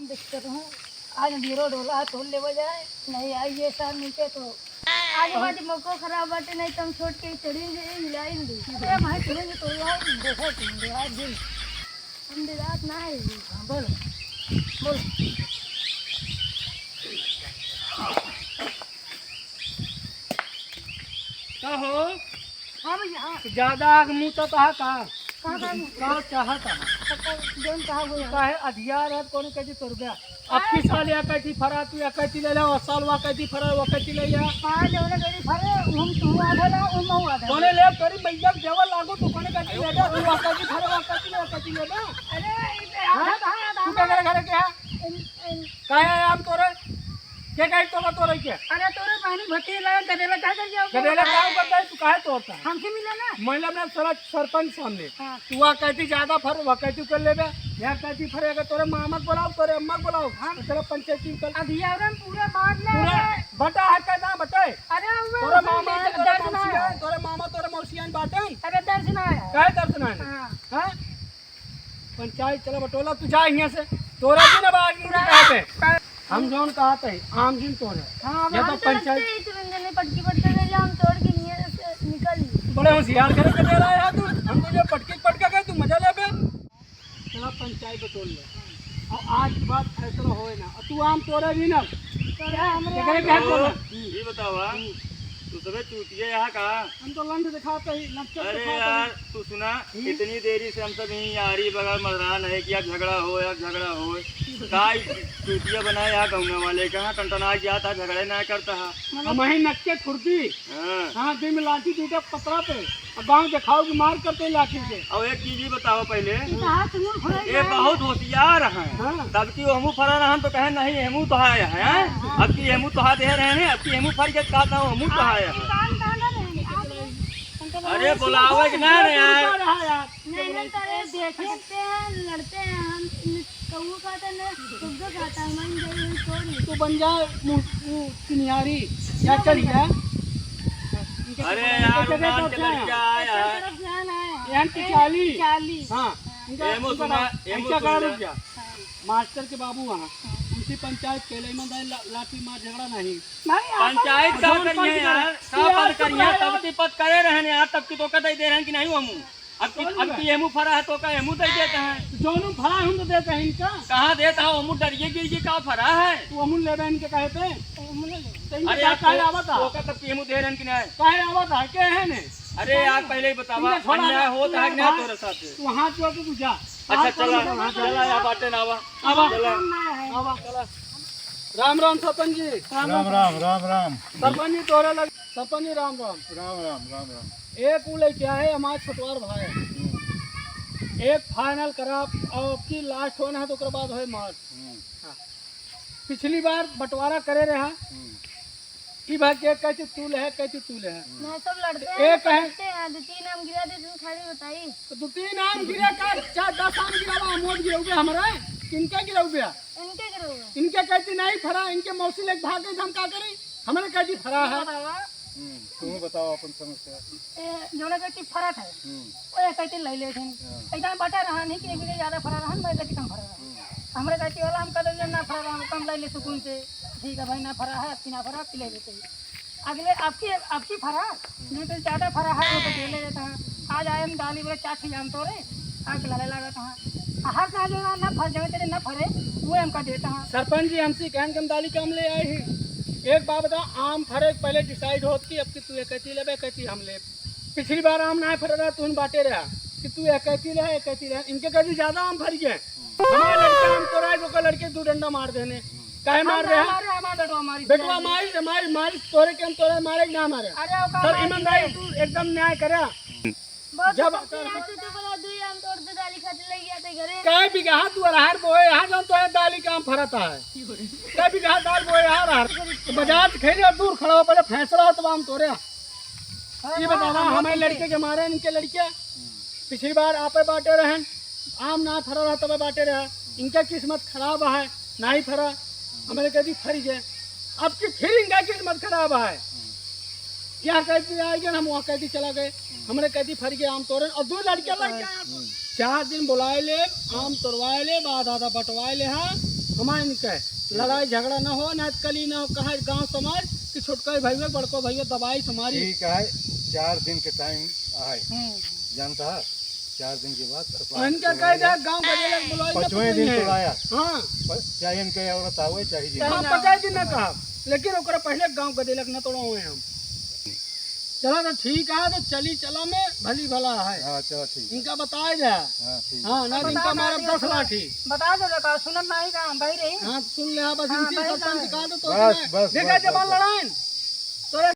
दिक्कत है। आज हीरो ढोला तोड़ ले जाए नहीं आई ये साल नीचे तो आज बाटी मौको खराब बाटे नहीं तुम छोड़ के चढ़ेंगे हिलाएंगे अरे भाई चढ़ेंगे तो यार देखो तुम आज दिन हम दे रात ना है बोल बोल का हो हाँ भैया हाँ ज्यादा आग मुँह तो कहा कहाँ का चाहता जोन कहा वो काहे अधियार है कौन कहती तोड़ गया अब की साल या कहती फरा तू या कहती ले ला साल वा कहती फरा वा कहती ले या पाँच जवने गड़ी फरे हम तू आधा ना हम हूँ आधा कोने ले करी मैया जेवा लागो तू कोने कहती ले जा तू वा कहती फरा वा कहती ले जा अरे आधा कहाँ तू क्या करे घर क्या काहे आम तोरे क्या कहे तो तोरे क्या अरे तोरे पानी भट्टी लगा गदेला क्या कर जाओ गदेला काम करता है तू काहे तोड़ता है हमसे मिला ना महिला में सारा सरपंच सामने हाँ। तू वा कहती ज्यादा फर वा कहती कर ले या कहती फरेगा तोरे मामा को बुलाओ तोरे अम्मा को बुलाओ हम तेरा पंचायत टीम कल अभी आवरन पूरा बांट ले पूरा बटा है का ना बटे अरे तोरे मामा है तोरे मौसी है तोरे मामा तोरे मौसी है बाटे अरे दर्शन आया काहे दर्शन है हाँ हां पंचायत चला बटोला तू जा यहां से तोरा भी ना बाग कहे पे हम जोन कहा थे आम जिन तोरे हाँ ये तो पंचायत तुरंत पटकी पटके ले जाओ हम तोड़ के नीचे से निकल बड़े होशियार करे के दे रहा है तू हम तुझे पटकी पटका गए तू मजा ले पे चला पंचायत बटोल ले और आज की बात फैसला होए ना और तू आम तोरे भी ना तोरा हमरे करे क्या बोला ये बतावा तू सबे चूतिया यहाँ कहा हम तो लंड दिखाते ही नक्शा अरे दिखाते यार तू सुना इतनी देरी से हम सब यहीं यारी बगैर मदरान है कि या झगड़ा हो का चूतिया बनाए यहाँ गाँव वाले कहाँ टनटना गया था झगड़े ना करता है हम ही नक्के खुर्दी हाँ। हाँ दिन में लाठी पीटे पतरा पे और गाँव दिखाओ की मार करते लाठी से और एक चीज ही बताओ पहले हाथ मुंह खोल ये बहुत होशियार है हाँ। तब की हमू फरा रहन तो कहे नहीं हमू तो है अब की हमू तो दे रहे हैं अब की हमू फर के कहता हूँ हमू तो है कान ताना नहीं अरे बुलावे कि ना रे यार नहीं नहीं तारे देखते हैं लड़ते हैं हम कौवा खाता ना तुमको खाता मन जाए छोड़ तो बन जा किनियारी क्या करिए अरे यार उड़ान के लड़का आया है तरफ जाना है यहाँ चाली चाली हाँ एमो सुना एमो इनका सुना रुपया मास्टर के बाबू वहाँ उनकी पंचायत के लिए ईमानदारी लाठी मार झगड़ा नहीं पंचायत का करिए यार का पद करिए तब की पद करे रहने यार तब की तो कदई दे रहे कि नहीं हमू अब की एमू फरा है तो का एमू दे देते हैं जोनू फरा हम तो देते हैं इनका कहाँ देता है हमू डरिए गिर जी का फरा है तू अमूल ले इनके कहे पे अरे यार काहे आवत तो का तब की एमू दे रहे कि नहीं काहे आवत है के है ने अरे यार पहले ही बतावा अन्याय होता है कि नहीं तोरे साथ तू हाथ जोड़ के तू जा अच्छा चला चला या बाटे ना आवा आवा चला आवा चला राम राम सरपंच जी राम राम राम राम सरपंच जी तोरे लग सरपंच जी राम राम राम राम राम राम एक उले क्या है हमारे छोटवार भाई एक फाइनल करा और की लास्ट होना है तो ओकर बाद होए मार पिछली बार बंटवारा करे रहा ई भाई के कहती तू ले है कहती तू ले है मैं सब लड़ते हैं एक है लड़ते हैं दो तीन नाम गिरा दे तुम खाली बताई तो दो तीन नाम गिरे का 4-10 आम गिरावा मोट गिरौगे हमारे किनके गिरौगे इनके करोगे इनके कहती नहीं फरा इनके मौसी लेके भाग गई हम का करी हमारे कहती फरा है तुम बताओ अपन समस्या जोना कहती फरक है वो कहती ले ले थे एकदम बटा रहा नहीं कि एक ज्यादा फरा रहा मैं कहती कम फरा रहा हमरे कहती वाला हम कदम ना फरा रहा हम कम ले ले सुकून से ठीक है भाई ना फरा है आपकी ना फरा आपकी ले लेते अगले आपकी फरा नहीं तो ज्यादा फरा है वो तो ले लेता है आज आए हम दाली बोले चाट जाम तोरे आग लाले लगा था हर का जो ना फर जगह तेरे ना फरे वो हमका देता है सरपंच जी हमसे कहन कम दाली काम ले आए ही एक बात बता आम फरे पहले डिसाइड होती अब कि तू ये कहती ले कहती हम ले पिछली बार आम ना फर रहा तू बांटे रहा कि तू ये कहती ले कहती रहा इनके कहती ज्यादा आम फर गए हमारे लड़के आम तो रहा लड़के 2 डंडा मार देने काहे मार रहे हैं बेटवा मारी तोरे के हम तोरे मारे ना मारे सर ईमानदारी तू एकदम न्याय करे जब काय बिगहा तू अरहर बोए यहाँ जब तो दाली काम फरता है काय बिगहा दाल बोए अरहर बाजार खेले दूर खड़ा हो पड़े फैसला हो तब हम तोरे ये बतावा हमारे लड़के के मारे इनके लड़के पिछली बार आपे बांटे रहे आम ना फरा रहा तब बांटे रहा इनका किस्मत खराब है ना ही फरा हमारे कभी फरी जाए अब की फिर इनका किस्मत खराब है यहाँ कहती आएगी हम वहाँ कहती चला गए हमारे कहती फर गए आम तोड़े और 2 लड़के लग गए 4 दिन बुलाए ले आम तोड़वाए ले बाद आधा बंटवाए ले हाँ हमारे इनके लड़ाई झगड़ा न हो, ना कली न हो, कहा गांव समाज कि छोटका भाई में बड़को भाई दवाई तुम्हारी। ठीक है, 4 दिन के टाइम आए, जानता है 4 दिन के बाद इनका कह दिया गांव गजेला बुलाए 5वें दिन तो आया। हाँ चाहे इनके औरत आवे चाहे जी। हाँ 50 दिन न कहा, लेकिन ओकरा पहले गांव गजेला न तोड़ा हुए हम। चला तो ठीक है, तो चली चला में भली भला है। हाँ चलो ठीक। इनका बताया जाए। हाँ ठीक। हाँ ना इनका मारा 10 लाठी। बता दो लड़का, सुनत नहीं का भाई रही। हाँ सुन ले, बस इनकी सरपंच का तो बस, बस, देखा बस, जबान बस। लड़ाइन तो